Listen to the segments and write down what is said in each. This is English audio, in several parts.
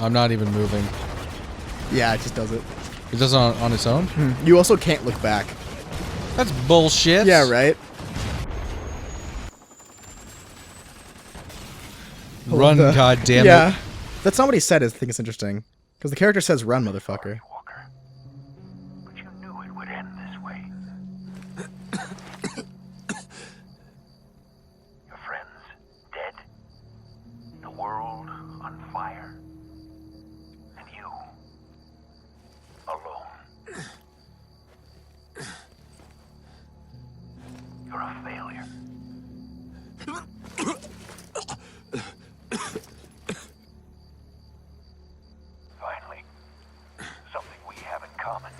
I'm not even moving. Yeah, it just does it. It does it on its own? You also can't look back. That's bullshit. Yeah, right? Run, goddammit. Yeah. That's not what he said. I think it's interesting. Because the character says run, motherfucker. Walker, but you knew it would end this way. Your friends dead, the world on fire, and you alone. You're a failure. Finally, something we have in common.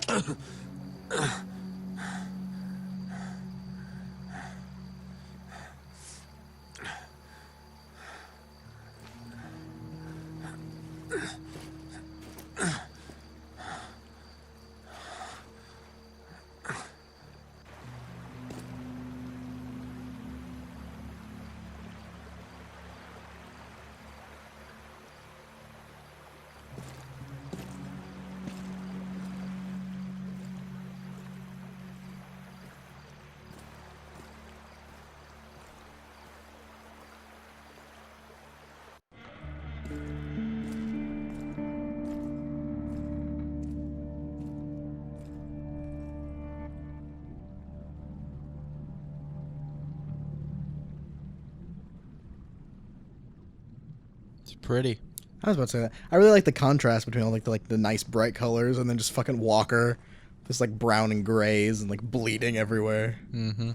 It's pretty. I was about to say that. I really like the contrast between all like the nice bright colors and then just fucking Walker. This like brown and grays and like bleeding everywhere. Mm-hmm.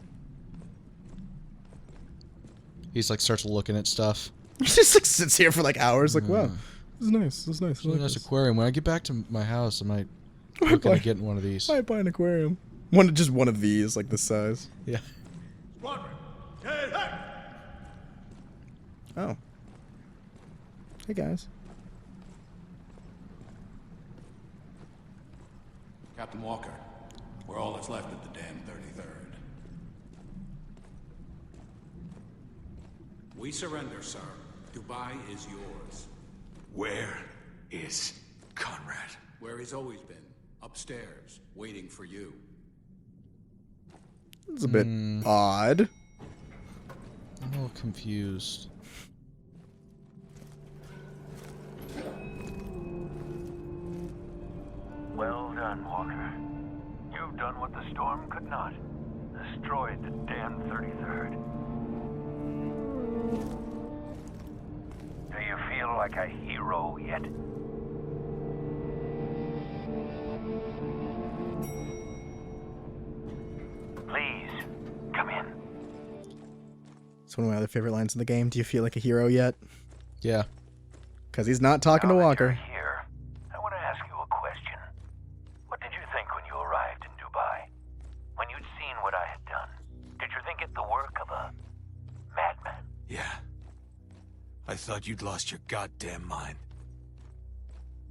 He's like starts looking at stuff. He just like sits here for like hours like, wow, this is nice. This is nice. It's a nice aquarium. When I get back to my house, I might look at getting one of these. I might buy an aquarium. Just one of these, like this size. Yeah. Oh. Hey guys. Captain Walker, we're all that's left at the damn 33rd. We surrender, sir. Dubai is yours. Where is Konrad? Where he's always been. Upstairs, waiting for you. It's a bit odd. I'm a little confused. Well done, Walker. You've done what the storm could not. Destroyed the damn 33rd. Do you feel like a hero yet? Please, come in. It's one of my other favorite lines in the game. Do you feel like a hero yet? Yeah. Because he's not talking Now to that Walker. you're here, I want to ask you a question. What did you think when you arrived in Dubai? When you'd seen what I had done? Did you think it the work of a madman? Yeah. I thought you'd lost your goddamn mind.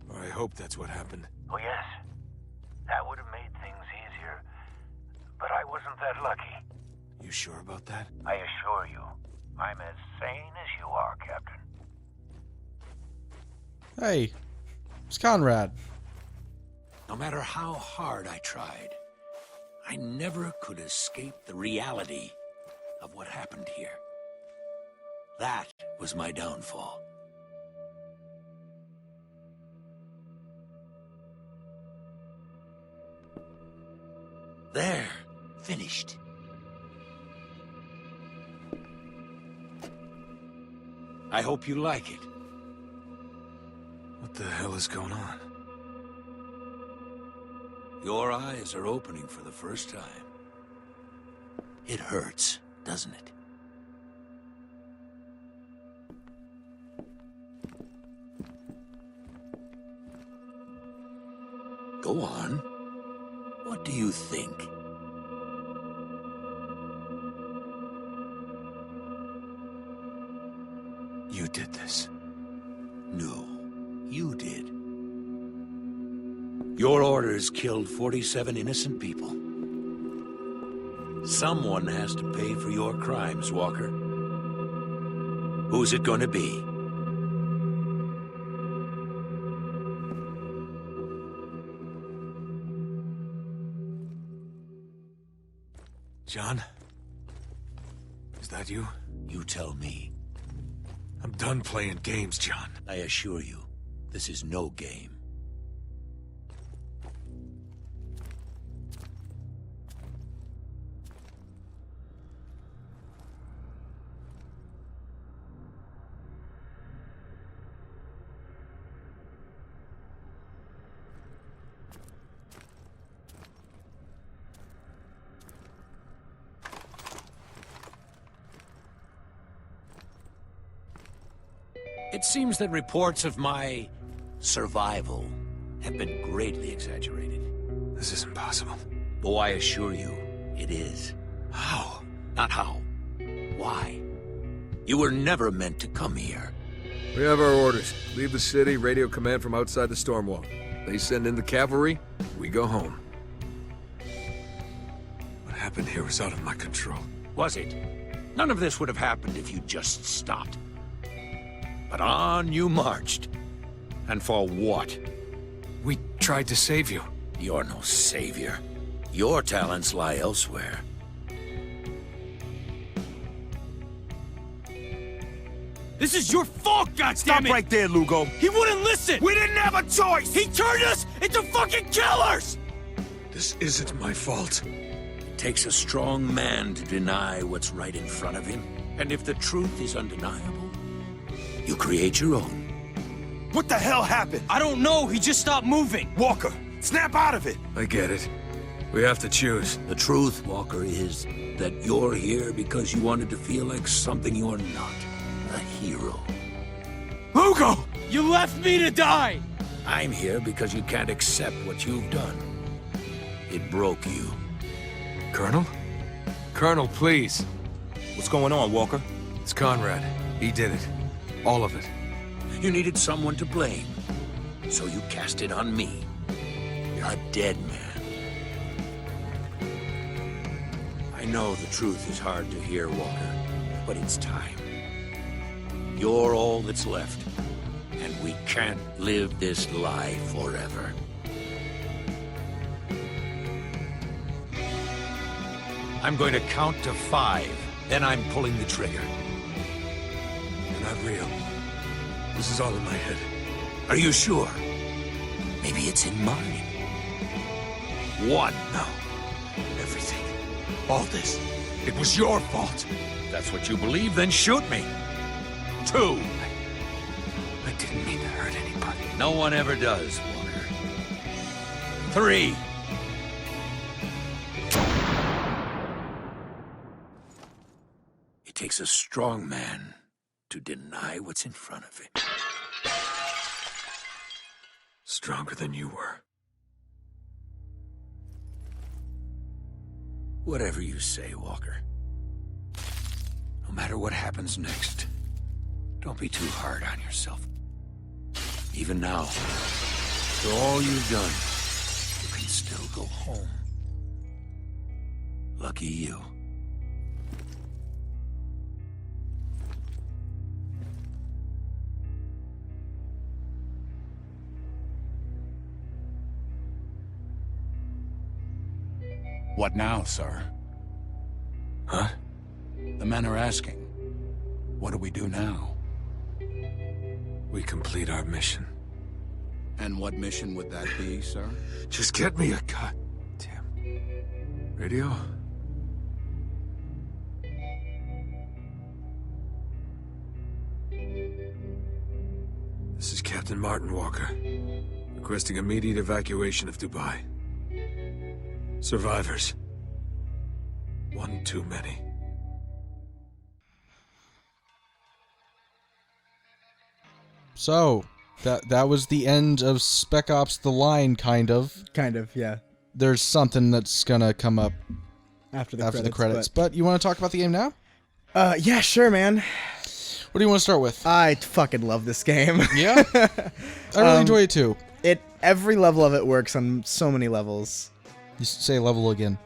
Or I hope that's what happened. Oh yes, that would have made things easier. But I wasn't that lucky. You sure about that? I assure you, I'm as sane as you are, Captain. Hey, it's Konrad. No matter how hard I tried, I never could escape the reality of what happened here. That was my downfall. There, finished. I hope you like it. What the hell is going on? Your eyes are opening for the first time. It hurts, doesn't it? Go on. What do you think? You did this. No, you did. Your orders killed 47 innocent people. Someone has to pay for your crimes, Walker. Who's it going to be? John? Is that you? You tell me. I'm done playing games, John. I assure you, this is no game. It seems that reports of my survival have been greatly exaggerated. This isn't possible. Oh, I assure you, it is. How? Not how. Why? You were never meant to come here. We have our orders. Leave the city, radio command from outside the storm wall. They send in the cavalry, we go home. What happened here was out of my control. Was it? None of this would have happened if you just stopped. But on you marched. And for what? We tried to save you. You're no savior. Your talents lie elsewhere. This is your fault, goddammit! Stop right there, Lugo. He wouldn't listen! We didn't have a choice! He turned us into fucking killers! This isn't my fault. It takes a strong man to deny what's right in front of him. And if the truth is undeniable, you create your own. What the hell happened? I don't know, he just stopped moving. Walker, snap out of it! I get it. We have to choose. The truth, Walker, is that you're here because you wanted to feel like something you're not. A hero. Lugo! You left me to die! I'm here because you can't accept what you've done. It broke you. Colonel? Colonel, please. What's going on, Walker? It's Konrad. He did it. All of it. You needed someone to blame, so you cast it on me. A dead man. I know the truth is hard to hear, Walker, but it's time. You're all that's left, and we can't live this lie forever. I'm going to count to 5, then I'm pulling the trigger. You're not real. This is all in my head. Are you sure? Maybe it's in mine. 1. No. Everything. All this. It was your fault. If that's what you believe, then shoot me. 2. I didn't mean to hurt anybody. No one ever does, Walker. 3. It takes a strong man to deny what's in front of him. Stronger than you were. Whatever you say, Walker. No matter what happens next, don't be too hard on yourself. Even now, for all you've done, you can still go home. Lucky you. What now, sir? Huh? The men are asking. What do we do now? We complete our mission. And what mission would that be, sir? Just get me a goddamn radio. This is Captain Martin Walker, requesting immediate evacuation of Dubai. Survivors. One too many. So, that was the end of Spec Ops: The Line, kind of. Kind of, yeah. There's something that's gonna come up After the after credits. the credits. But you want to talk about the game now? Yeah, sure, man. What do you want to start with? I fucking love this game. Yeah? I really enjoy it too. Every level of it works on so many levels. You say level again.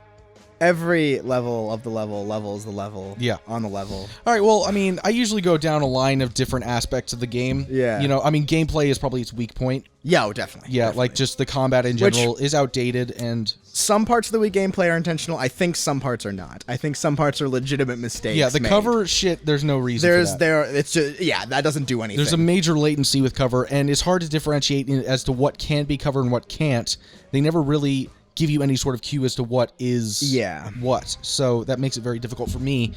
Every level of the level is the level. Yeah. On the level. All right, well, I mean, I usually go down a line of different aspects of the game. Yeah. You know, I mean, gameplay is probably its weak point. Yeah, definitely. Yeah, definitely. like just the combat in general is outdated, and some parts of the Wii gameplay are intentional. I think some parts are not. I think some parts are legitimate mistakes. yeah, the made. cover shit. There's no reason. For that. It's just that doesn't do anything. There's a major latency with cover, and it's hard to differentiate as to what can be covered and what can't. They never really give you any sort of cue as to what is what. So that makes it very difficult for me.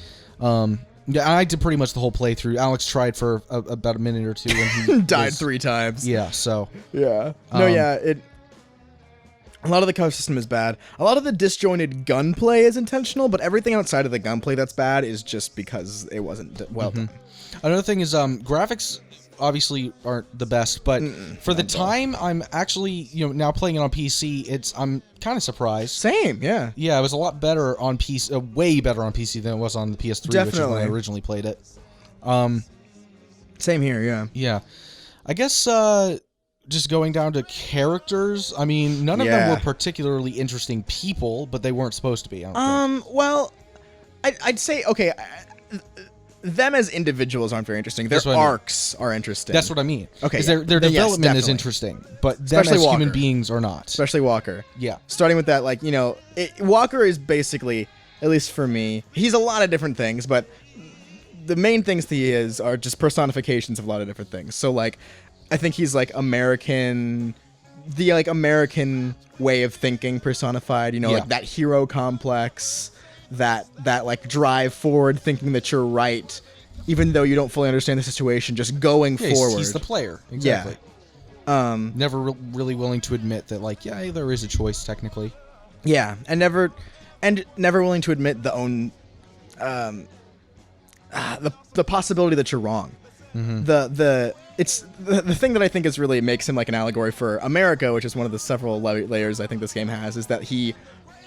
Yeah, I did pretty much the whole playthrough. Alex tried for about a minute or two, and he died 3 times. Yeah, so yeah, a lot of the cover system is bad. A lot of the disjointed gunplay is intentional, but everything outside of the gunplay that's bad is just because it wasn't well done. Another thing is graphics obviously aren't the best, but for the time I'm actually now playing it on PC, I'm kind of surprised. Same, yeah. Yeah, it was a lot better on PC, way better on PC than it was on the PS3, which is when I originally played it. Same here, yeah. Yeah. I guess just going down to characters, I mean, none of them were particularly interesting people, but they weren't supposed to be. I don't think. Well, I'd say okay. Them as individuals aren't very interesting. Their arcs are interesting. That's what I mean. Okay, their development is interesting, but them as human beings are not. Especially Walker. Yeah. Starting with that, Walker is basically, at least for me, he's a lot of different things, but the main things he is are just personifications of a lot of different things. So, I think he's American, the American way of thinking personified. That hero complex. That drive forward, thinking that you're right, even though you don't fully understand the situation, just going forward. He's the player, exactly. Yeah. Never really willing to admit that, there is a choice technically. Yeah, and never willing to admit the possibility that you're wrong. Mm-hmm. The thing that I think is really makes him an allegory for America, which is one of the several layers I think this game has, is that he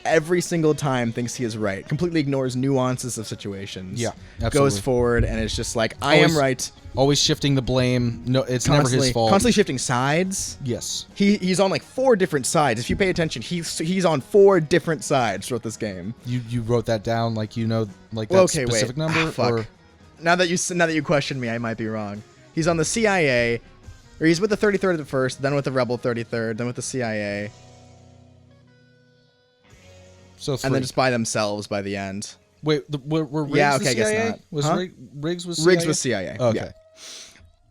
every single time thinks he is right, completely ignores nuances of situations. Yeah, absolutely. Goes forward and it's just I am right. Always shifting the blame. No, it's never his fault. Constantly shifting sides. Yes. He's on 4 different sides. If you pay attention, he's on 4 different sides throughout this game. You wrote that down that specific number? Fuck. Or? Now that you question me, I might be wrong. He's on the CIA, or he's with the 33rd at first, then with the Rebel 33rd, then with the CIA. So 3. And then just by themselves by the end. Wait, were Riggs the CIA? I guess not. Riggs was CIA? Riggs was CIA. Okay. Yeah.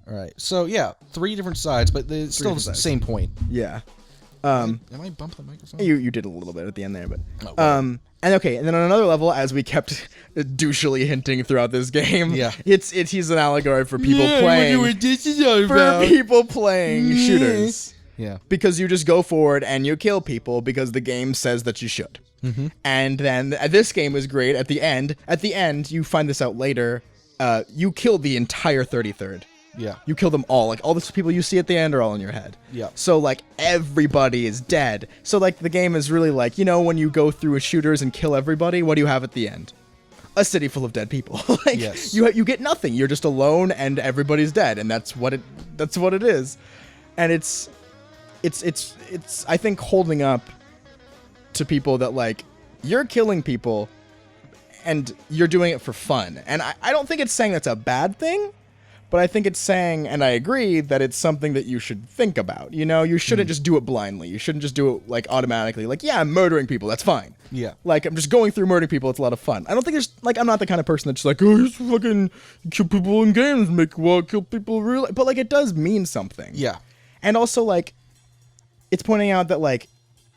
All right. So, 3 different sides, but it's still the same point. Yeah. Am I bumping the microphone? You did a little bit at the end there, but... and then on another level, as we kept douchily hinting throughout this game, he's an allegory for people playing... people playing shooters. Yeah. Because you just go forward and you kill people because the game says that you should. Mm-hmm. And then this game is great. At the end, you find this out later. You kill the entire 33rd. Yeah. You kill them all. All the people you see at the end are all in your head. Yeah. So everybody is dead. So the game is really when you go through a shooters and kill everybody, what do you have at the end? A city full of dead people. Yes. You get nothing. You're just alone and everybody's dead, and that's what it is. And it's I think holding up to people that you're killing people and you're doing it for fun. And I don't think it's saying that's a bad thing, but I think it's saying, and I agree, that it's something that you should think about. You shouldn't just do it blindly. You shouldn't just do it automatically. I'm murdering people. That's fine. Yeah. I'm just going through murdering people. It's a lot of fun. I don't think there's I'm not the kind of person that's just just fucking kill people in games, kill people real. But it does mean something. Yeah. And also it's pointing out that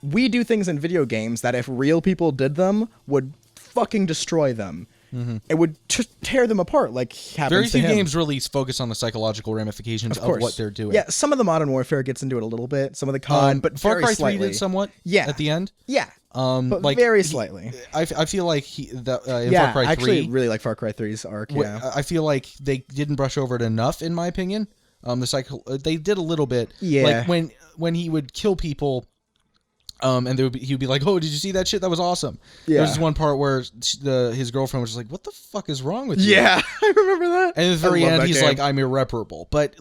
we do things in video games that if real people did them would fucking destroy them. Mm-hmm. It would just tear them apart happens Very few to him. games really focus on the psychological ramifications of what they're doing. Yeah, some of the Modern Warfare gets into it a little bit, some of the COD, but Far very Cry slightly. 3 did somewhat at the end. Yeah. But very slightly. I feel like in Far Cry 3... I actually really like Far Cry 3's arc, I feel like they didn't brush over it enough, in my opinion. They did a little bit. Yeah. When he would kill people... and he would be like, "Oh, did you see that shit? That was awesome." Yeah. There's this one part where his girlfriend was just like, "What the fuck is wrong with you?" Yeah, I remember that. And at the very end, he's like, "I'm irreparable." But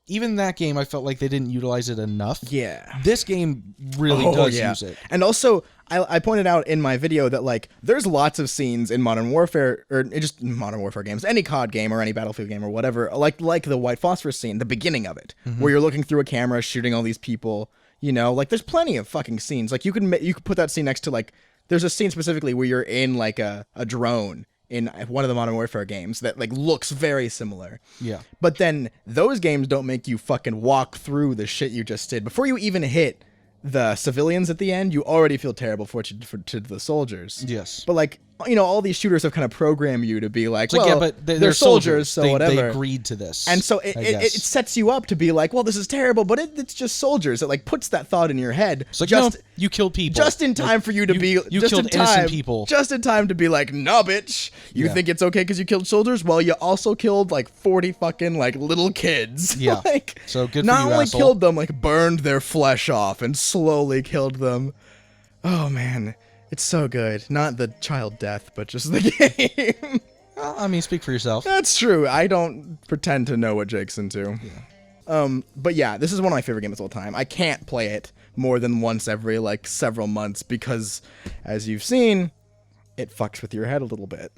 even that game, I felt like they didn't utilize it enough. Yeah. This game really does use it. And also, I pointed out in my video that like there's lots of scenes in Modern Warfare or just Modern Warfare games, any COD game or any Battlefield game or whatever, like the white phosphorus scene, the beginning of it, where you're looking through a camera shooting all these people. You know, like there's plenty of fucking scenes. Like you could put that scene next to like there's a scene specifically where you're in like a drone in one of the Modern Warfare games that like looks very similar. Yeah. But then those games don't make you fucking walk through the shit you just did before you even hit the civilians at the end. You already feel terrible to the soldiers. Yes. But like, you know, all these shooters have kind of programmed you to be like, well, yeah, but they're soldiers, so whatever. They agreed to this. And so it sets you up to be like, well, this is terrible, but it's just soldiers. It like puts that thought in your head. It's like, just, no, you killed people. Just in time for you to be... You killed innocent people. Just in time to be like, nah, bitch. You think it's okay because you killed soldiers? Well, you also killed like 40 fucking like little kids. Yeah. Like, so good for not you, only asshole. killed them, like burned their flesh off and slowly killed them. Oh, man. It's so good. Not the child death, but just the game. Well, I mean, speak for yourself. That's true. I don't pretend to know what Jake's into. Yeah. But yeah, this is one of my favorite games of all time. I can't play it more than once every like several months because, as you've seen, it fucks with your head a little bit.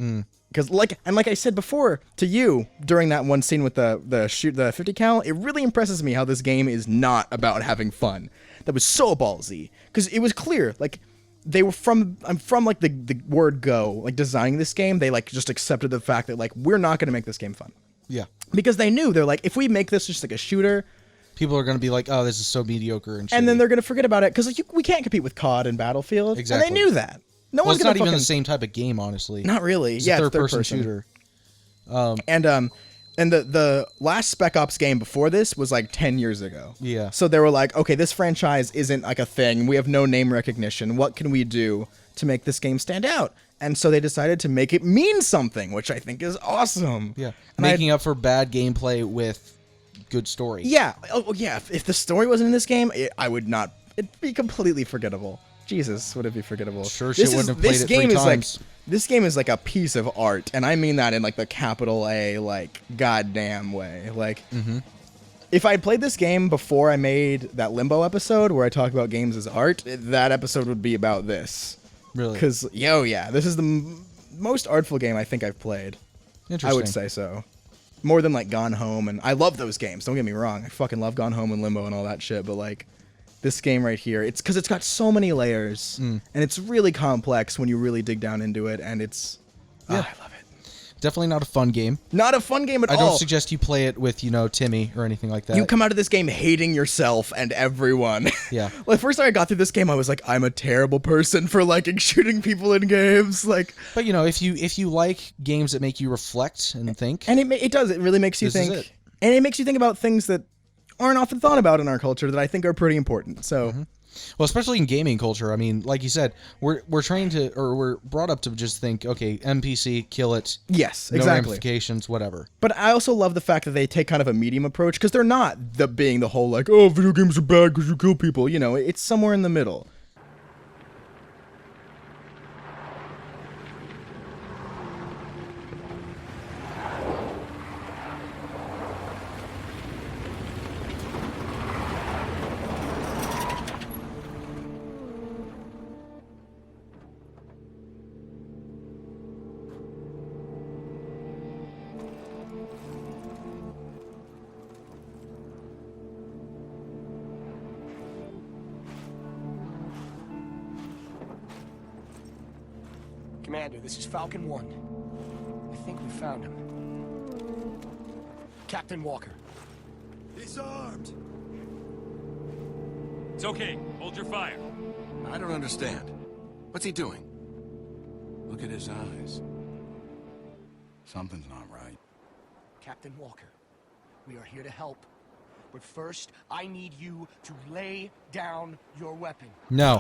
Because like I said before to you during that one scene with the 50 cal, it really impresses me how this game is not about having fun. That was so ballsy because it was clear like. They were from like the word go, like designing this game, they like just accepted the fact that like we're not going to make this game fun. Yeah. Because they knew they're like, if we make this just like a shooter, people are going to be like, oh, this is so mediocre and shitty. And then they're going to forget about it because like we can't compete with COD and Battlefield. Exactly. And they knew that. No one's it's gonna not even the same type of game, honestly. Not really. It's a third-person shooter. And the last Spec Ops game before this was like 10 years ago. Yeah. So they were like, okay, this franchise isn't like a thing. We have no name recognition. What can we do to make this game stand out? And so they decided to make it mean something, which I think is awesome. Yeah. Making up for bad gameplay with good story. Yeah. Oh, yeah. If the story wasn't in this game, it'd be completely forgettable. Jesus, would it be forgettable? Sure, shit wouldn't have played it 3 times. This game is like a piece of art, and I mean that in like the capital A, like goddamn way. Like, if I'd played this game before I made that Limbo episode where I talk about games as art, that episode would be about this. Really? Because, this is the most artful game I think I've played. Interesting. I would say so. More than like Gone Home, and I love those games. Don't get me wrong. I fucking love Gone Home and Limbo and all that shit, but like. This game right here, it's because it's got so many layers, and it's really complex when you really dig down into it, and it's... I love it. Definitely not a fun game. Not a fun game at all. I don't suggest you play it with, Timmy or anything like that. You come out of this game hating yourself and everyone. Yeah. Like, first time I got through this game, I was like, I'm a terrible person for liking shooting people in games. Like, but, if you like games that make you reflect and think... And it does. It really makes you think. And it makes you think about things that aren't often thought about in our culture that I think are pretty important. So, well, especially in gaming culture. I mean, like you said, we're trained to, or we're brought up to just think, okay, NPC, kill it. Yes, no exactly. ramifications, whatever. But I also love the fact that they take kind of a medium approach because they're not being the whole like, oh, video games are bad because you kill people. It's somewhere in the middle. Commander, this is Falcon 1. I think we found him. Captain Walker. He's armed. It's okay. Hold your fire. I don't understand. What's he doing? Look at his eyes. Something's not right. Captain Walker, we are here to help. But first, I need you to lay down your weapon. No.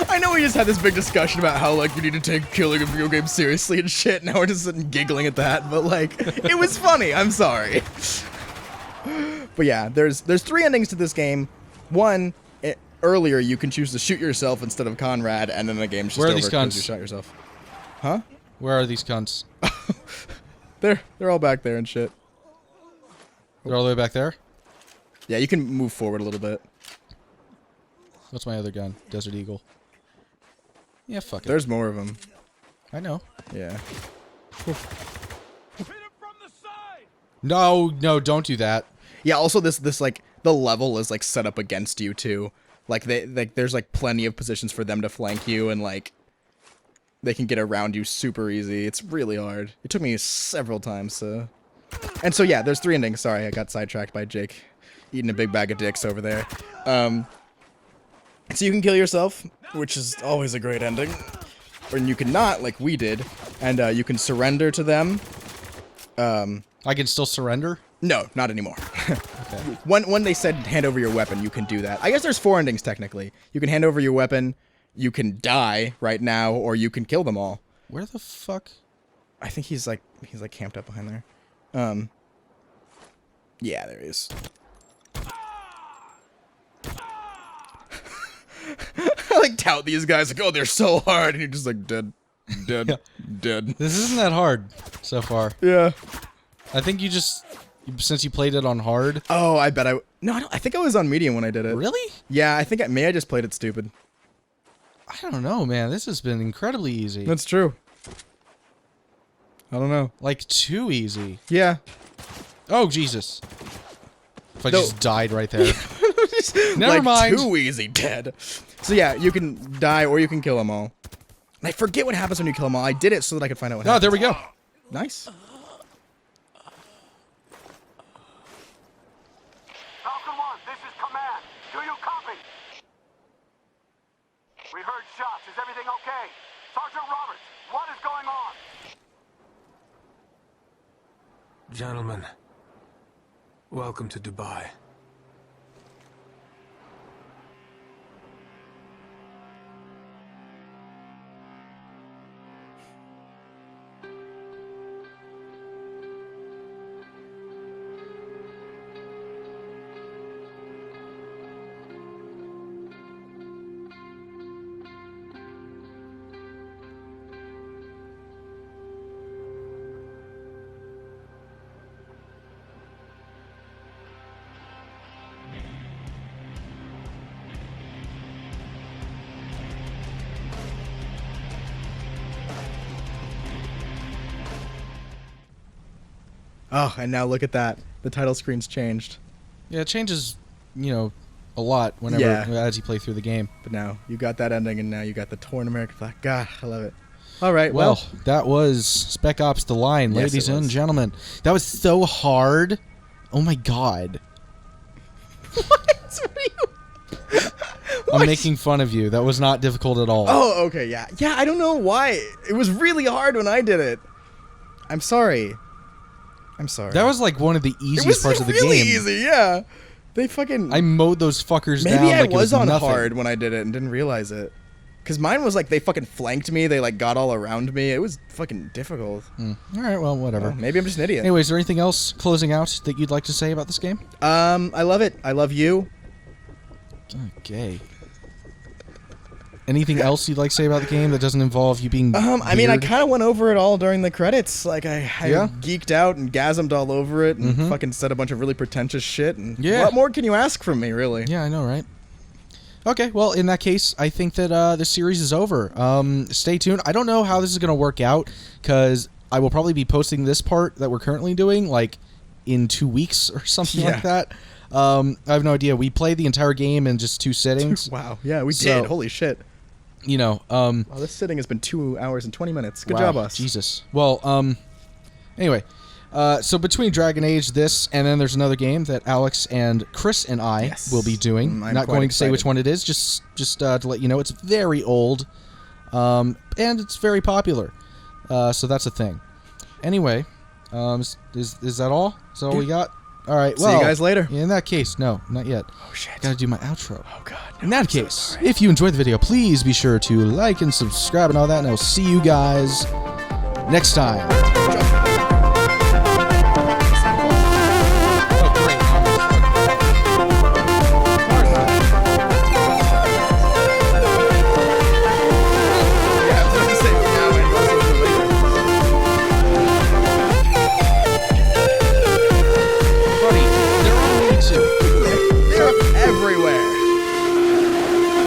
I know we just had this big discussion about how, like, you need to take killing a video game seriously and shit. Now we're just sitting giggling at that, but, like, it was funny. I'm sorry. But yeah, there's 3 endings to this game. One, earlier you can choose to shoot yourself instead of Konrad, and then the game's just over because you shot yourself. Huh? Where are these cunts? They're all back there and shit. They're all the way back there? Yeah, you can move forward a little bit. What's my other gun? Desert Eagle. Yeah, fuck it. There's more of them. I know. Yeah. No, don't do that. Yeah, also this like the level is like set up against you too. Like there's like plenty of positions for them to flank you, and like they can get around you super easy. It's really hard. It took me several times, so. And so yeah, there's 3 endings. Sorry, I got sidetracked by Jake eating a big bag of dicks over there. So you can kill yourself, which is always a great ending. Or you can not, like we did, and you can surrender to them. I can still surrender? No, not anymore. Okay. When they said hand over your weapon, you can do that. I guess there's 4 endings technically. You can hand over your weapon, you can die right now, or you can kill them all. Where the fuck? I think he's like camped up behind there. Yeah, there he is. I like tout these guys like, oh, they're so hard, and you're just like dead, Yeah. dead. This isn't that hard so far. Yeah. I think since you played it on hard. Oh, I bet I think I was on medium when I did it. Really? Yeah, I think I just played it stupid. I don't know, man. This has been incredibly easy. That's true. I don't know. Like, too easy. Yeah. Oh, Jesus. If I just died right there. Never like, mind. Too easy, dead. So yeah, you can die or you can kill them all. And I forget what happens when you kill them all. I did it so that I could find out what happens. Oh, there we go. Nice. Falcon 1, this is command. Do you copy? We heard shots. Is everything okay? Sergeant Roberts, what is going on? Gentlemen, welcome to Dubai. Oh, and now look at that. The title screen's changed. Yeah, it changes, a lot whenever as you play through the game. But now you got that ending, and now you got the torn American flag. God, I love it. All right, Well, that was Spec Ops: The Line, Yes, ladies it and was. gentlemen. That was so hard. Oh my god. What are you? I'm making fun of you. That was not difficult at all. Oh, okay, yeah. Yeah, I don't know why. It was really hard when I did it. I'm sorry. That was like one of the easiest parts of the really game. Easy, yeah. They fucking. I mowed those fuckers down. Maybe I like was it was on nothing. hard when I did it and didn't realize it. Because mine was like they fucking flanked me. They like got all around me. It was fucking difficult. All right, well, whatever. Well, maybe I'm just an idiot. Anyways, is there anything else closing out that you'd like to say about this game? I love it. I love you. Okay. Anything else you'd like to say about the game that doesn't involve you being I mean, I weird? kind of went over it all during the credits. Like, I geeked out and gasmed all over it and fucking said a bunch of really pretentious shit. And what more can you ask from me, really? Yeah, I know, right? Okay, well, in that case, I think that this series is over. Stay tuned. I don't know how this is going to work out, because I will probably be posting this part that we're currently doing, like, in 2 weeks or something like that. I have no idea. We played the entire game in just 2 sittings. Wow. Yeah, we did. Holy shit. Wow, this sitting has been 2 hours and 20 minutes. Good job, us. Jesus. Well, anyway, so between Dragon Age, this, and then there's another game that Alex and Chris and I will be doing. I'm not quite going to say excited. which one it is, just to let you know, it's very old, and it's very popular. So that's a thing. Anyway, is that all? Is that all we got? All right, well, see you guys later. In that case, no, not yet. Oh, shit. Gotta do my outro. Oh, God. In that case, if you enjoyed the video, please be sure to like and subscribe and all that, and I'll see you guys next time.